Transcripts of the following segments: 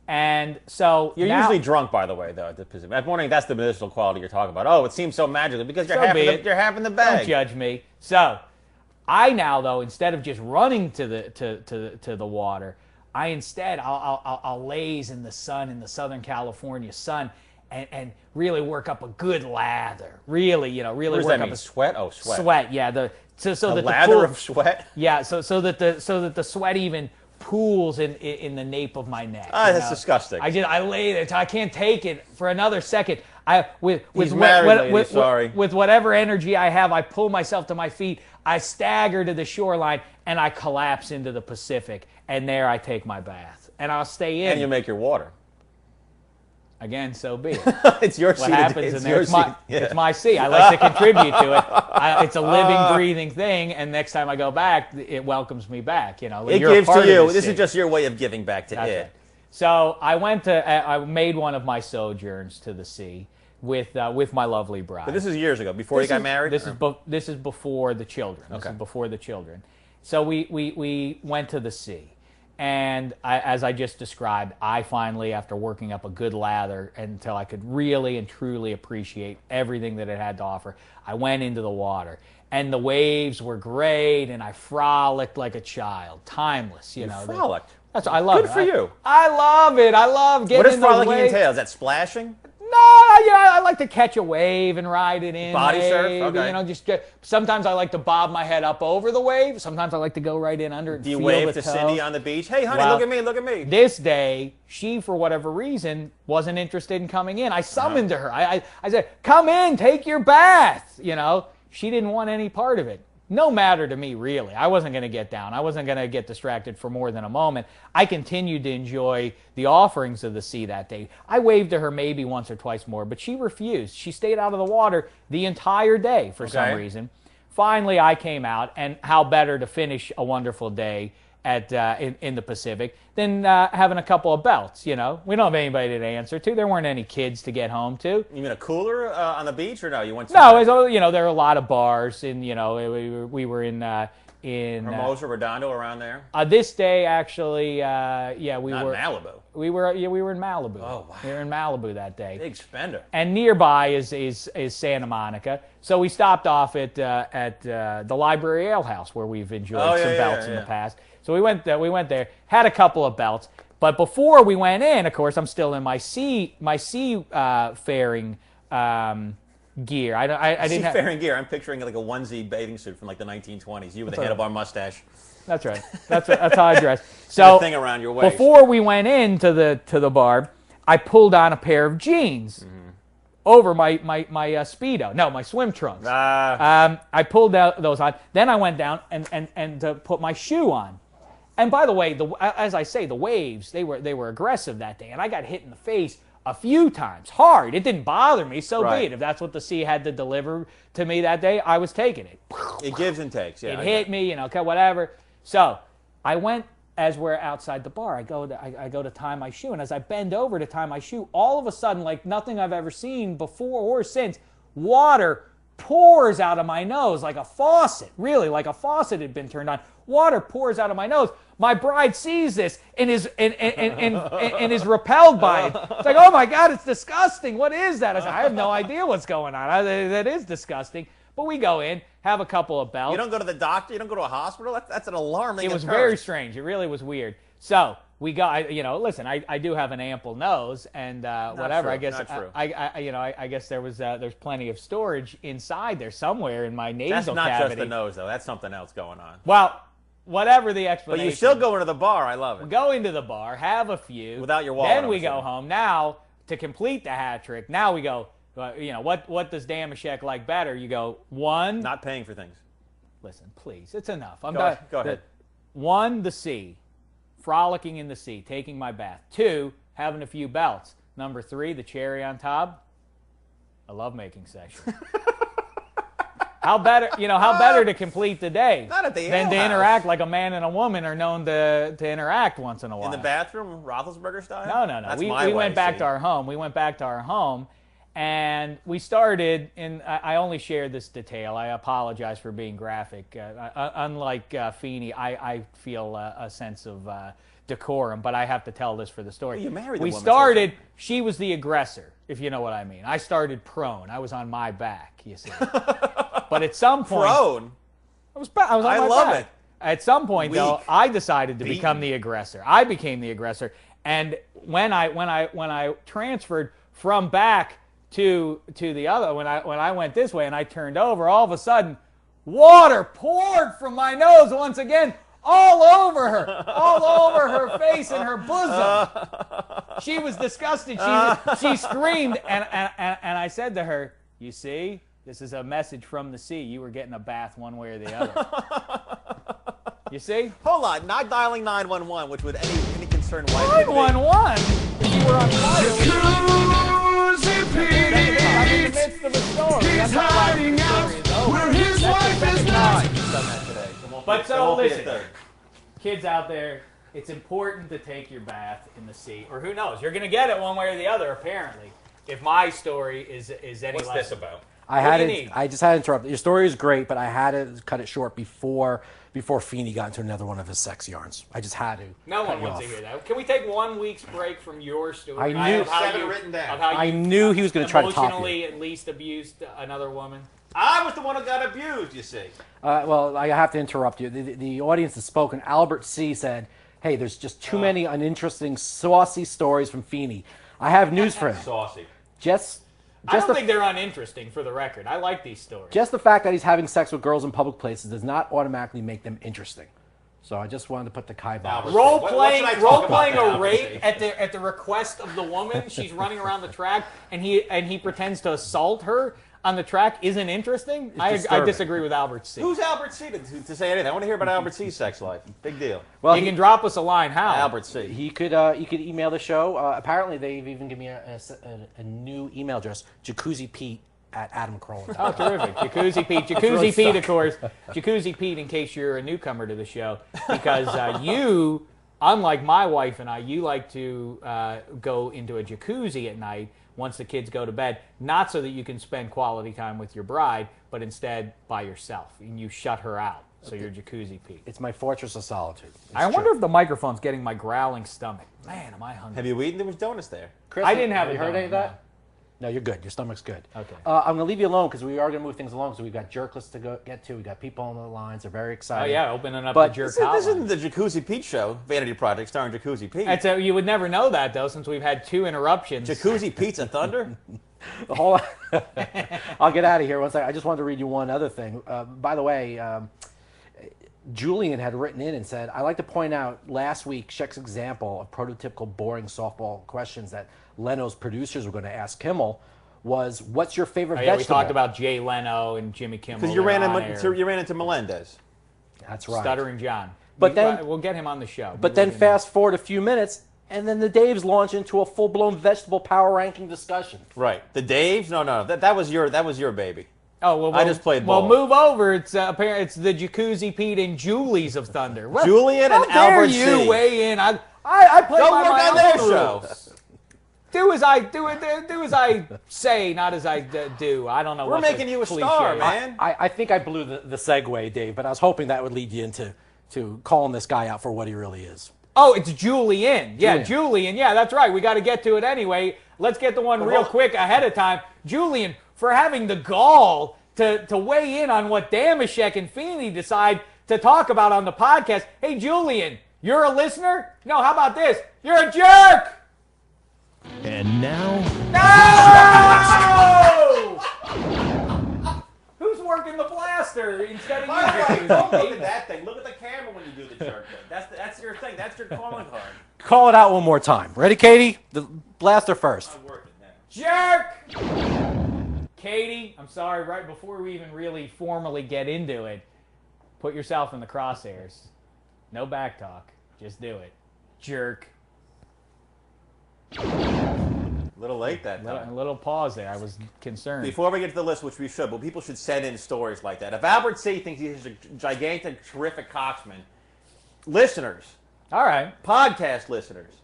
And so You're now, usually drunk, by the way, though. At the Pacific. I'm wondering if that's the medicinal quality you're talking about. Oh, it seems so magical because you're so be it. you're half in the Don't bag. judge me. So I now, though, instead of just running to the water, I instead I'll laze in the sun, in the Southern California sun, and really work up a good lather. Really, really What does work that up mean? a Sweat? Oh, sweat. sweat. Yeah, so A that lather the pool, of sweat? yeah, so that the sweat even pools in the nape of my neck. Ah, you that's know? disgusting. I lay there. I can't take it for another second. He's married, lady, sorry. With whatever energy I have, I pull myself to my feet. I stagger to the shoreline and I collapse into the Pacific. And there I take my bath. And I'll stay in. And you make your water. Again, so be it. It's your What sea. happens in there? your It's my, sea. Yeah. it's my sea. I like to contribute to it. It's a living, breathing thing, and next time I go back, it welcomes me back. It You're a gives part to of you. the This sea. is just your way of giving back to That's it. right. So I made one of my sojourns to the sea with my lovely bride. But this is years ago, before you got married? This is before the children. This is before the children. So we went to the sea. And as I just described, I finally, after working up a good lather until I could really and truly appreciate everything that it had to offer, I went into the water. And the waves were great, and I frolicked like a child. Timeless, you know. frolicked? That's I love it. Good for you. I love it. I love getting What does in those frolicking waves. entail? Is that splashing? No, I like to catch a wave and ride it in. Body surf? maybe, Okay. Sometimes I like to bob my head up over the wave. Sometimes I like to go right in under it and Do you feel wave the to toe. Cindy on the beach? Hey, honey, Well, look at me, look at me. This day, she, for whatever reason, wasn't interested in coming in. I summoned her. I said, come in, take your bath. She didn't want any part of it. No matter to me, really. I wasn't going to get down. I wasn't going to get distracted for more than a moment. I continued to enjoy the offerings of the sea that day. I waved to her maybe once or twice more, but she refused. She stayed out of the water the entire day for some reason. Finally, I came out, and how better to finish a wonderful day in the Pacific than having a couple of belts, We don't have anybody to answer to. There weren't any kids to get home to. You mean a cooler on the beach, or no? You went to No, there are a lot of bars, and we were in Hermosa, Redondo, around there. This day actually, we Not were Malibu. we were in Malibu. Oh, wow. We were in Malibu that day. Big spender. And nearby is Santa Monica, so we stopped off at the Library Ale House where we've enjoyed some belts in the past. So we went there, had a couple of belts, but before we went in, of course, I'm still in my seafaring gear. I didn't have. Seafaring gear. I'm picturing like a onesie bathing suit from like the 1920s. You with a handlebar mustache. That's right. That's how I dress. So thing around your waist. Before we went into the bar, I pulled on a pair of jeans over my Speedo. No, my swim trunks. I pulled those on. Then I went down and put my shoe on. And by the way, as I say, the waves, they were aggressive that day. And I got hit in the face a few times, hard. It didn't bother me, so be it. If that's what the sea had to deliver to me that day, I was taking it. It gives and takes, yeah. It hit me, whatever. So I went, as we're outside the bar, I go to tie my shoe. And as I bend over to tie my shoe, all of a sudden, like nothing I've ever seen before or since, water pours out of my nose like a faucet. Really, like a faucet had been turned on. Water pours out of my nose. My bride sees this and is repelled by it. It's like, oh my God, it's disgusting. What is that? I said, I have no idea what's going on. That is disgusting. But we go in, have a couple of belts. You don't go to the doctor? You don't go to a hospital? That's an alarming It was occurrence. very strange. It really was weird. So we got, listen, I do have an ample nose, and whatever. True, I guess not true. I guess there's plenty of storage inside there somewhere in my nasal That's not cavity. just the nose, though. That's something else going on. Well, whatever the explanation. But you still go into the bar. I love it. Go into the bar, have a few. Without your wallet, Then we I'm go assuming. home. Now, to complete the hat trick, now we go, what does Damashek like better? You go, one. Not paying for things. Listen, please. It's enough. I'm Go done. ahead. Go ahead. One, the sea. Frolicking in the sea. Taking my bath. Two, having a few belts. Number three, the cherry on top, a lovemaking session. How better to complete the day Not at the than to ale house. interact like a man and a woman are known to interact once in a while. In the bathroom, Roethlisberger style? No. That's We my way, went back see? to our home. We went back to our home, and we started. And I only shared this detail. I apologize for being graphic. Unlike Feeney, I feel a sense of decorum, but I have to tell this for the story. Well, you married the we woman, started, she was the aggressor, if you know what I mean. I started prone. I was on my back, you see. But at some point... Prone? I was on my love back. it. At some point, though, Weak. I decided to Beaten. become the aggressor. I became the aggressor. And when I transferred from back to the other, when I went this way and I turned over, all of a sudden, water poured from my nose once again, all over her face and her bosom. She was disgusted. She screamed, and I said to her, "You see, this is a message from the sea. You were getting a bath one way or the other." You see? Hold on, not dialing 911, which would any concerned wife would be. 911. You were on fire. I'm in the midst of a story. He's hiding out where his wife is not. But so listen, kids out there, it's important to take your bath in the sea, or who knows? You're going to get it one way or the other. Apparently, if my story is any What's less this about? I just had to interrupt. Your story is great, but I had to cut it short before Feeney got into another one of his sex yarns. I just had to. No cut one you wants to off. hear that. Can we take 1 week's break from your story? I knew- Of how 7 you- written down. of how I you knew he was going to try to top emotionally you. at least abused another woman. I was the one who got abused, you see. Well, I have to interrupt you. The audience has spoken. Albert C. said, "Hey, there's just too many uninteresting, saucy stories from Feeney. I have news for him. Saucy. I don't think they're uninteresting, for the record. I like these stories. Just the fact that he's having sex with girls in public places does not automatically make them interesting. So I just wanted to put the kibosh. Albert. Role What playing should I talk about a now, rape Albert? at the request of the woman. She's running around the track, and he pretends to assault her on the track. Isn't interesting. I disturbing. disagree with Albert C. Who's Albert C. to say anything? I want to hear about Albert C.'s sex life. Big deal. Well, You can drop us a line. How? Albert C. you could email the show. Apparently, they've even given me a new email address, jacuzzi.pete@adamcarolla.com. Oh, terrific. Jacuzzi Pete. Jacuzzi Pete, of course. Jacuzzi Pete, in case you're a newcomer to the show, because you, unlike my wife and I, you like to go into a jacuzzi at night once the kids go to bed, not so that you can spend quality time with your bride, but instead by yourself. And you shut her out. So you're Jacuzzi Pete. It's my fortress of solitude. I wonder if the microphone's getting my growling stomach. Man, am I hungry. Have you eaten? There was donuts there. Chris, I didn't have you a heard donut, any of that? No, you're good. Your stomach's good. Okay. I'm going to leave you alone because we are going to move things along. So we've got jerk lists to get to. We've got people on the lines. They're very Oh, excited. yeah, opening up But the jerk This isn't hotline. the Jacuzzi Pete show, Vanity Project, starring Jacuzzi Pete. You would never know that, though, since we've had 2 interruptions. Jacuzzi Pizza Thunder? Hold on. I'll get out of here one second. I just wanted to read you one other thing. By the way, Julian had written in and said, "I'd like to point out last week Shek's example of prototypical boring softball questions that Leno's producers were going to ask Kimmel was, what's your favorite Oh, yeah, we vegetable?" talked about Jay Leno and Jimmy Kimmel. Because you ran on air. into Melendez. That's right. Stuttering John. But then- we'll get him on the show. But then fast forward a few minutes, and then the Daves launch into a full-blown vegetable power ranking discussion. Right. The Daves? No. That was your baby. Oh well, I just played ball. Well, move over. It's apparently it's the Jacuzzi Pete and Julie's of Thunder. Well, Julian how and dare Albert you C. weigh in? I play Don't by work my on their own show. rules. Do as I say, not as I do. I don't know. We're what the making you a cliche star, is. man. I think I blew the segue, Dave, but I was hoping that would lead you into calling this guy out for what he really is. Oh, it's Julian. Yeah, Julian. Yeah, that's right. We got to get to it anyway. Let's get the one real quick ahead of time. Julian, for having the gall to weigh in on what Damashek and Feeney decide to talk about on the podcast. Hey, Julian, you're a listener? No, how about this? You're a jerk! And now, No! Who's working the blaster instead of By the way, you? don't look at that thing. Look at the camera when you do the jerk thing. That's your thing. That's your calling card. Call it out one more time. Ready, Katie? The blaster first. I'm working now. Jerk! Katie, I'm sorry, right before we even really formally get into it, put yourself in the crosshairs. No back talk. Just do it. Jerk. A little late that A time. little pause there. I was concerned. Before we get to the list, which we should, but people should send in stories like that. If Albert C. thinks he's a gigantic, terrific coxman, listeners, All right. podcast listeners,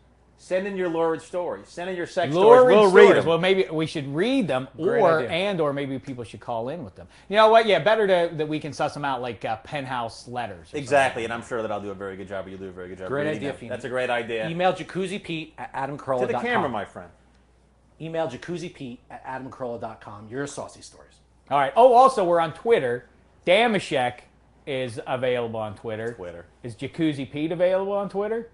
Send in your lurid stories. Send in your sex Lurid stories. We'll stories. read them. Well, maybe we should read them, Great or idea. or maybe people should call in with them. You know what? Yeah, better that we can suss them out like penthouse letters. Or Exactly, and I'm sure that I'll do a very good job, or you'll do a very good job. Great reading idea, them. Phoenix. That's a great idea. Email jacuzzi.pete@adamcarolla.com. To the camera, my friend. Email jacuzzi.pete@adamcarolla.com. Your saucy stories. something. All right. Oh, also we're on Twitter. Damashek is available on Twitter. Twitter. Is Jacuzzi Pete available on Twitter?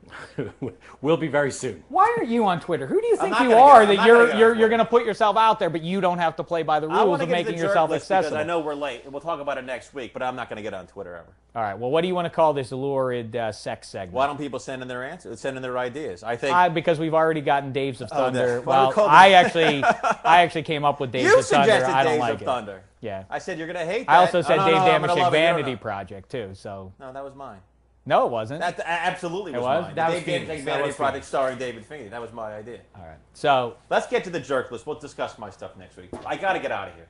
Will be very soon. Why aren't you on Twitter? Who do you think not you gonna are get- I'm that not you're gonna get on you're Twitter. going to put yourself out there, but you don't have to play by the I rules want to of get to making the jerk yourself list accessible? because I know we're late, and we'll talk about it next week. But I'm not going to get on Twitter ever. All right. Well, what do you want to call this lurid sex segment? Why don't people send in their answers? Send in their ideas. I think Because we've already gotten Daves of Thunder. why don't we call I actually came up with Daves you of Thunder. suggested I don't Days like of it. Thunder. Yeah. I said you're going to hate that. I also said no, Dave no, I'm gonna Damashek love it. No, no, Vanity no. Project too. So No, that was mine. no, it wasn't. That absolutely was, was? mine. That was Dave Phoenix. Damashek That Vanity was Project starring David Finley. That was my idea. All right. So Let's get to the jerk list. We'll discuss my stuff next week. I got to get out of here.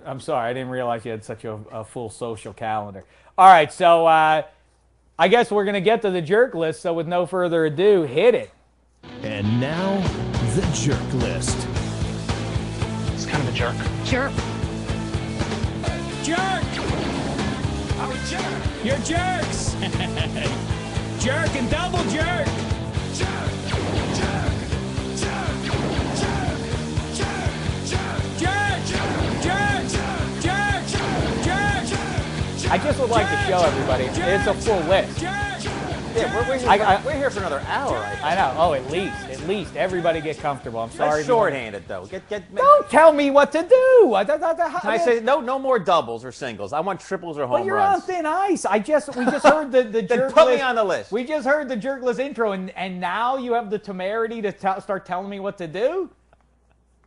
I'm sorry, I didn't realize you had such a full social calendar. All right. So I guess we're gonna get to the jerk list. So with no further ado, hit it. And now, the jerk list. It's kind of a jerk. Jerk. Jerk! I'm a jerk. You're jerks! Jerk and double jerk! Jerk. Jerk. Jerk. Jerk. Jerk. Jerk. Jerk! Jerk! Jerk! Jerk! I just would like to show everybody it's a full list. Jerk! Yeah, we're here, we're here for another hour. I know. Oh, at least everybody get comfortable. I'm sorry. That's if you want- shorthanded, though. Don't tell me what to do. Can I say no more doubles or singles? I want triples or home Well, you're runs. on thin ice. We just heard the Then jerk put me list. on the list. We just heard the jerk list intro, and now you have the temerity to start telling me what to do.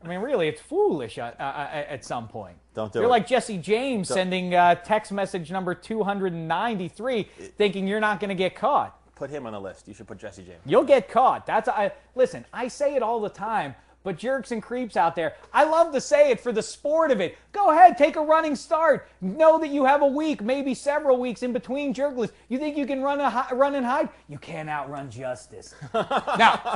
I mean, really, it's foolish at some point. Don't do You're it. like Jesse James sending text message number 293, thinking you're not going to get caught. Put him on the list. You should put Jesse James. You'll get caught. Listen, I say it all the time, but jerks and creeps out there, I love to say it for the sport of it. Go ahead, take a running start. Know that you have a week, maybe several weeks in between jerk lists. You think you can run and hide? You can't outrun justice. Now,